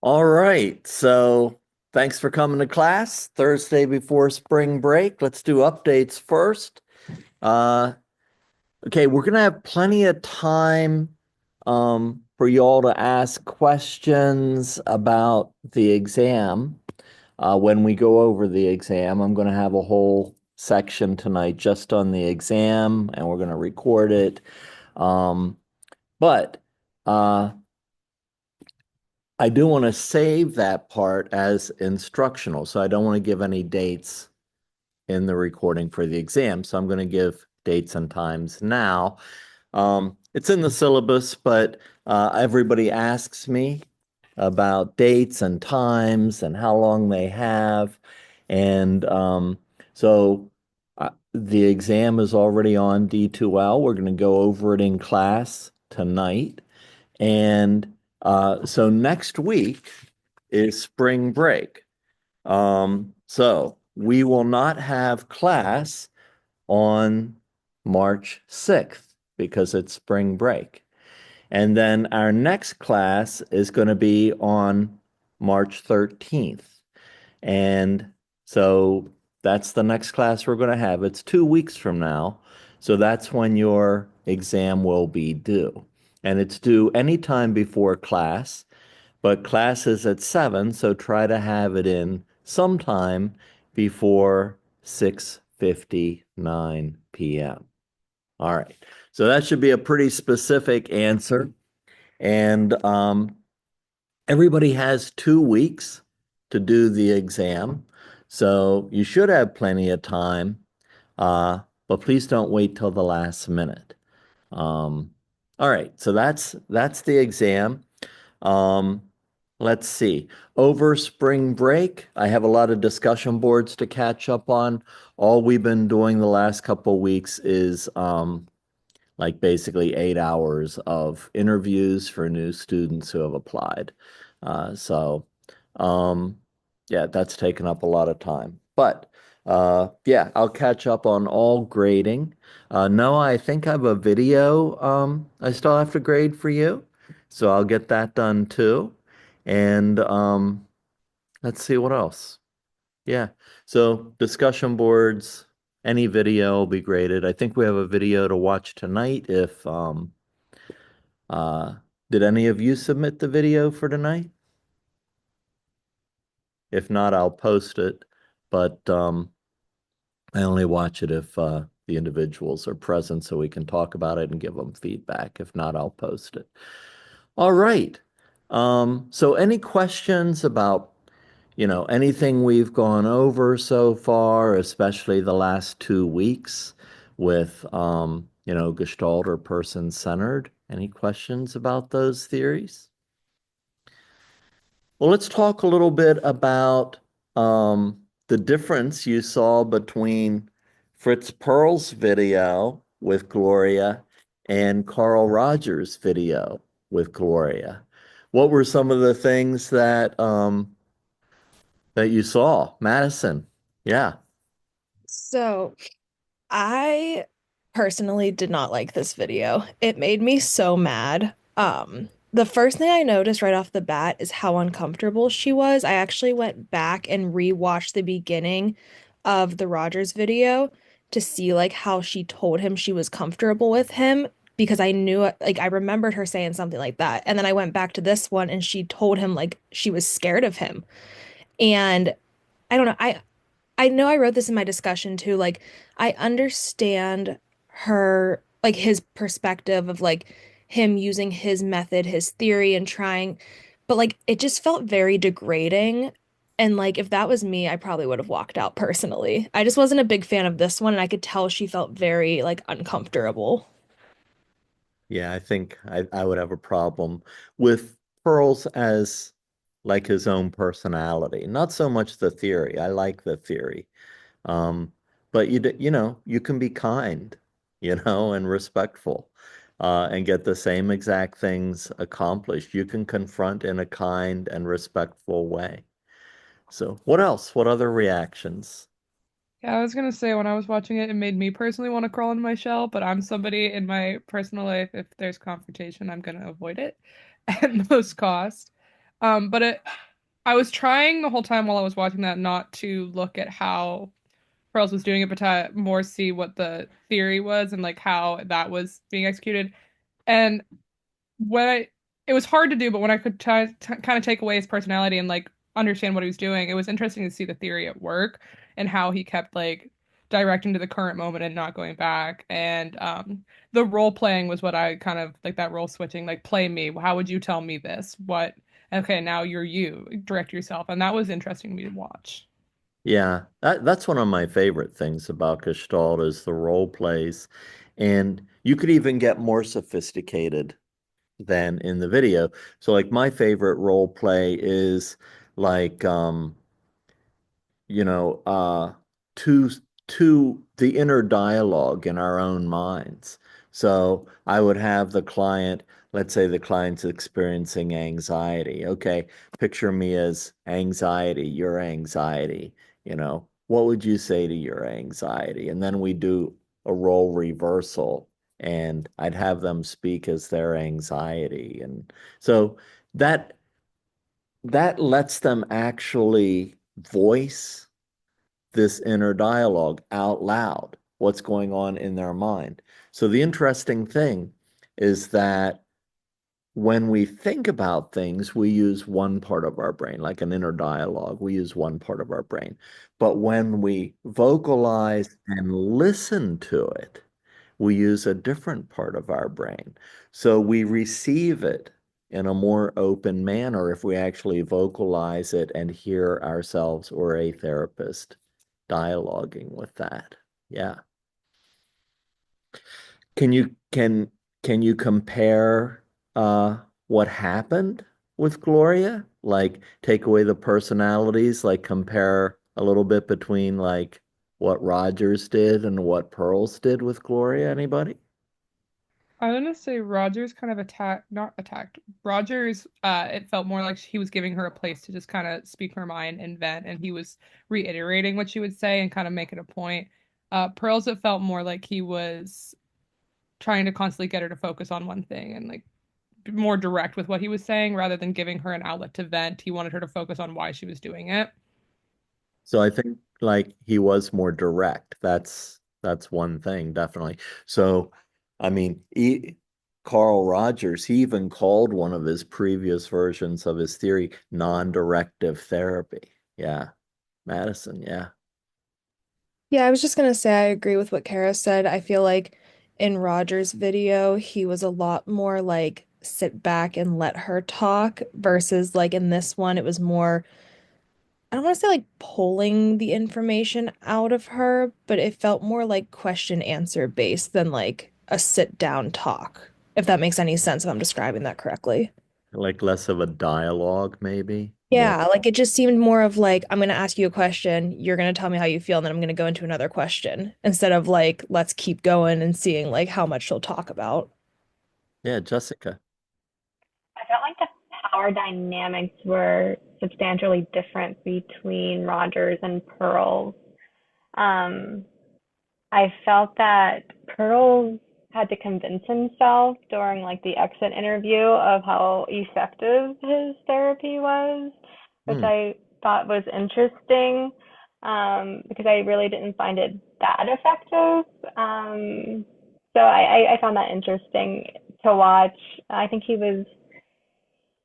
All right. So thanks for coming to class Thursday before spring break. Let's do updates first. Uh, okay, we're gonna have plenty of time for y'all to ask questions about the exam. When we go over the exam, I'm gonna have a whole section tonight just on the exam, and we're gonna record it. Um, but uh, I do want to save that part as instructional, so I don't want to give any dates in the recording for the exam. So I'm going to give dates and times now. It's in the syllabus, but everybody asks me about dates and times and how long they have. And the exam is already on D2L. We're going to go over it in class tonight. And so next week is spring break. So we will not have class on March 6th because it's spring break. And then our next class is going to be on March 13th. And so that's the next class we're going to have. It's 2 weeks from now. So that's when your exam will be due. And it's due anytime before class, but class is at 7, so try to have it in sometime before 6:59 p.m. All right. So that should be a pretty specific answer. And everybody has 2 weeks to do the exam. So you should have plenty of time. But please don't wait till the last minute. Um, all right, so that's the exam. Um, let's see. Over spring break, I have a lot of discussion boards to catch up on. All we've been doing the last couple weeks is like basically 8 hours of interviews for new students who have applied. So, um, yeah, that's taken up a lot of time. But yeah, I'll catch up on all grading. Noah, I think I have a video I still have to grade for you. So I'll get that done too. And let's see what else. Yeah. So discussion boards, any video will be graded. I think we have a video to watch tonight if uh did any of you submit the video for tonight? If not, I'll post it. But I only watch it if the individuals are present so we can talk about it and give them feedback. If not, I'll post it. All right. So any questions about anything we've gone over so far, especially the last 2 weeks with, Gestalt or person-centered. Any questions about those theories? Well, let's talk a little bit about the difference you saw between Fritz Perls' video with Gloria and Carl Rogers' video with Gloria. What were some of the things that you saw, Madison? Yeah. So, I personally did not like this video. It made me so mad. The first thing I noticed right off the bat is how uncomfortable she was. I actually went back and rewatched the beginning of the Rogers video to see like how she told him she was comfortable with him because I knew like I remembered her saying something like that. And then I went back to this one and she told him like she was scared of him. And I don't know. I know I wrote this in my discussion too. Like, I understand her, like, his perspective of like him using his method, his theory, and trying, but like, it just felt very degrading. And like, if that was me, I probably would have walked out personally. I just wasn't a big fan of this one, and I could tell she felt very like uncomfortable. Yeah, I think I would have a problem with Pearls as like his own personality. Not so much the theory. I like the theory. Um, but you can be kind, and respectful, and get the same exact things accomplished. You can confront in a kind and respectful way. So, what else? What other reactions? Yeah, I was gonna say when I was watching it, it made me personally want to crawl into my shell, but I'm somebody in my personal life, if there's confrontation, I'm gonna avoid it at most cost. But I was trying the whole time while I was watching that not to look at how Pearls was doing it, but to more see what the theory was and like how that was being executed. And when I, it was hard to do, but when I could try kind of take away his personality and like understand what he was doing, it was interesting to see the theory at work and how he kept like directing to the current moment and not going back. And the role playing was what I kind of like that role switching, like play me. How would you tell me this? What? Okay, now you're you. Direct yourself, and that was interesting to me to watch. Yeah, that's one of my favorite things about Gestalt is the role plays. And you could even get more sophisticated than in the video. So like my favorite role play is like you know, to the inner dialogue in our own minds. So I would have the client, let's say the client's experiencing anxiety. Okay, picture me as anxiety, your anxiety, what would you say to your anxiety? And then we do a role reversal and I'd have them speak as their anxiety. And so that that lets them actually voice this inner dialogue out loud, what's going on in their mind. So the interesting thing is that when we think about things, we use one part of our brain, like an inner dialogue, we use one part of our brain. But when we vocalize and listen to it, we use a different part of our brain. So we receive it in a more open manner if we actually vocalize it and hear ourselves or a therapist dialoguing with that. Yeah. Can you compare what happened with Gloria? Like take away the personalities, like compare a little bit between like what Rogers did and what Pearls did with Gloria, anybody? I'm gonna say Rogers kind of attacked, not attacked. Rogers, it felt more like he was giving her a place to just kind of speak her mind and vent, and he was reiterating what she would say and kind of making a point. Pearls, it felt more like he was trying to constantly get her to focus on one thing and like be more direct with what he was saying rather than giving her an outlet to vent. He wanted her to focus on why she was doing it. So I think like he was more direct. That's one thing, definitely. So I mean, Carl Rogers, he even called one of his previous versions of his theory non-directive therapy. Yeah. Madison, yeah. Yeah, I was just gonna say I agree with what Kara said. I feel like in Roger's video, he was a lot more like sit back and let her talk versus like in this one, it was more, I don't want to say like pulling the information out of her, but it felt more like question answer based than like a sit down talk, if that makes any sense, if I'm describing that correctly. Like less of a dialogue, maybe. More. Yeah, like it just seemed more of like, I'm going to ask you a question, you're going to tell me how you feel, and then I'm going to go into another question instead of like, let's keep going and seeing like how much she'll talk about. Yeah, Jessica. I felt like the power dynamics were substantially different between Rogers and Pearls. Um, I felt that Pearls had to convince himself during like the exit interview of how effective his therapy was, which Hmm. I thought was interesting, because I really didn't find it that effective. So I found that interesting to watch. I think he was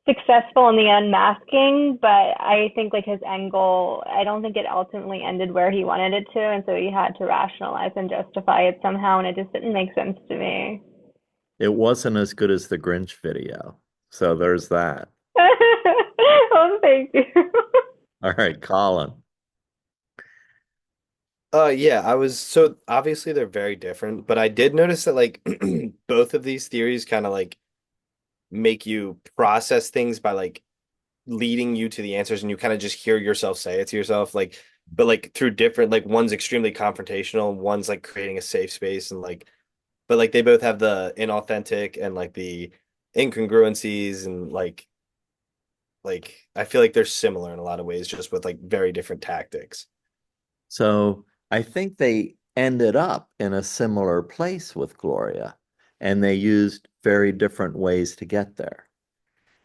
successful in the unmasking, but I think like his end goal, I don't think it ultimately ended where he wanted it to, and so he had to rationalize and justify it somehow, and it just didn't make sense to me. It wasn't as good as the Grinch video. So there's that. Oh, thank you. All right, Colin. Yeah, I was so obviously they're very different, but I did notice that like both of these theories kind of like make you process things by like leading you to the answers and you kind of just hear yourself say it to yourself like but like through different like one's extremely confrontational, one's like creating a safe space and like but like they both have the inauthentic and like the incongruencies and like I feel like they're similar in a lot of ways just with like very different tactics. So I think they ended up in a similar place with Gloria, and they used very different ways to get there.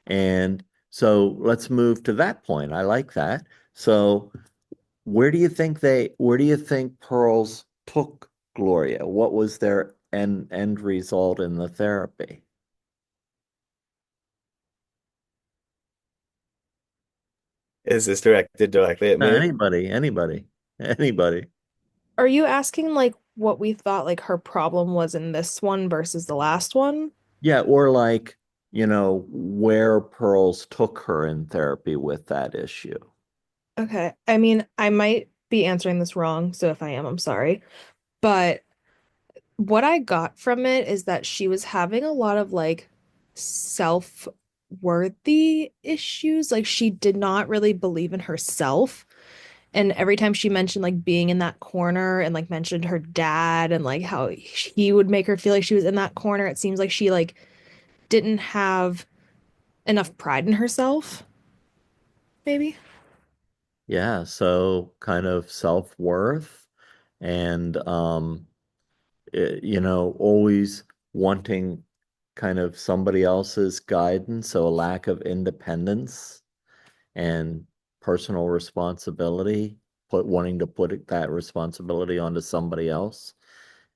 And So let's move to that point. I like that. So where do you think Pearls took Gloria? What was their end result in the therapy? Is this directed directly at No, me? anybody. Are you asking like what we thought like her problem was in this one versus the last one? Yeah, or like, where Pearls took her in therapy with that issue. Okay. I mean, I might be answering this wrong, so if I am, I'm sorry. But what I got from it is that she was having a lot of like self-worthy issues. Like she did not really believe in herself. And every time she mentioned like being in that corner and like mentioned her dad and like how he would make her feel like she was in that corner, it seems like she like didn't have enough pride in herself, maybe. Yeah, so kind of self-worth and always wanting kind of somebody else's guidance, so a lack of independence and personal responsibility, wanting to that responsibility onto somebody else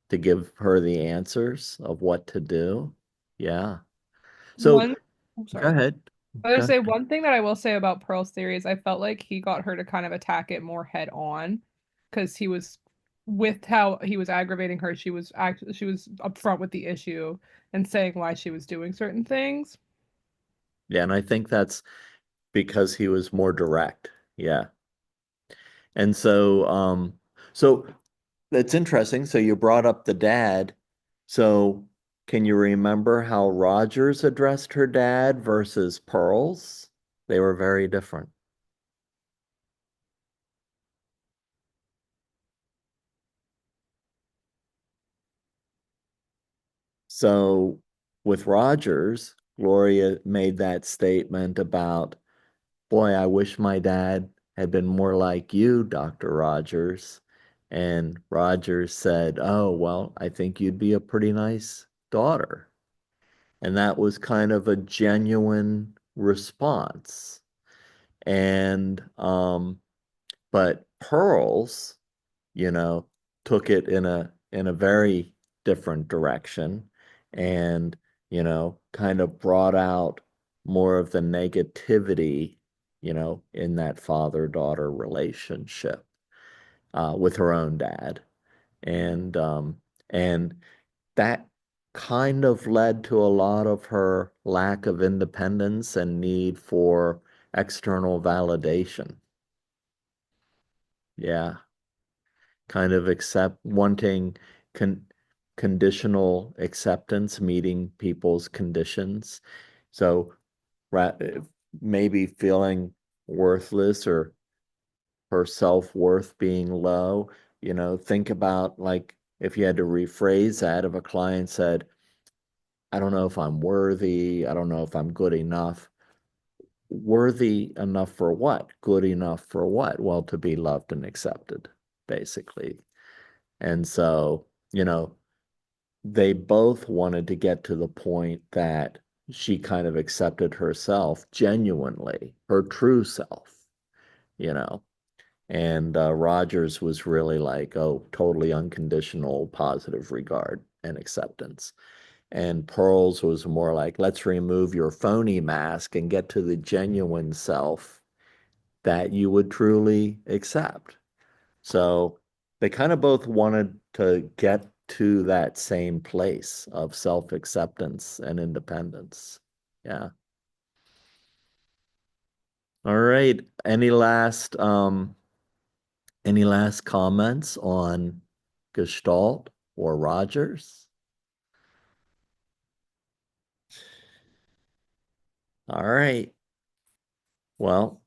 to give her the answers of what to do. Yeah. So One, I'm go sorry. ahead. I was Go gonna say ahead. one thing that I will say about Pearl's theory is I felt like he got her to kind of attack it more head on because he was with how he was aggravating her, she was upfront with the issue and saying why she was doing certain things. Yeah, and I think that's because he was more direct. Yeah. And so that's interesting. So you brought up the dad. So can you remember how Rogers addressed her dad versus Pearls? They were very different. So with Rogers, Gloria made that statement about, boy, I wish my dad had been more like you, Dr. Rogers. And Rogers said, oh, well, I think you'd be a pretty nice daughter. And that was kind of a genuine response. And but Pearls, you know, took it in a very different direction and, kind of brought out more of the negativity, in that father-daughter relationship with her own dad. And that kind of led to a lot of her lack of independence and need for external validation. Yeah, kind of wanting con conditional acceptance, meeting people's conditions. So ra maybe feeling worthless or her self-worth being low, think about like if you had to rephrase that, if a client said, I don't know if I'm worthy, I don't know if I'm good enough. Worthy enough for what? Good enough for what? Well, to be loved and accepted, basically. And so, they both wanted to get to the point that she kind of accepted herself genuinely, her true self, you know. And Rogers was really like, oh, totally unconditional, positive regard and acceptance. And Pearls was more like, let's remove your phony mask and get to the genuine self that you would truly accept. So they kind of both wanted to get to that same place of self-acceptance and independence. Yeah. All right. Any last comments on Gestalt or Rogers? All right. Well,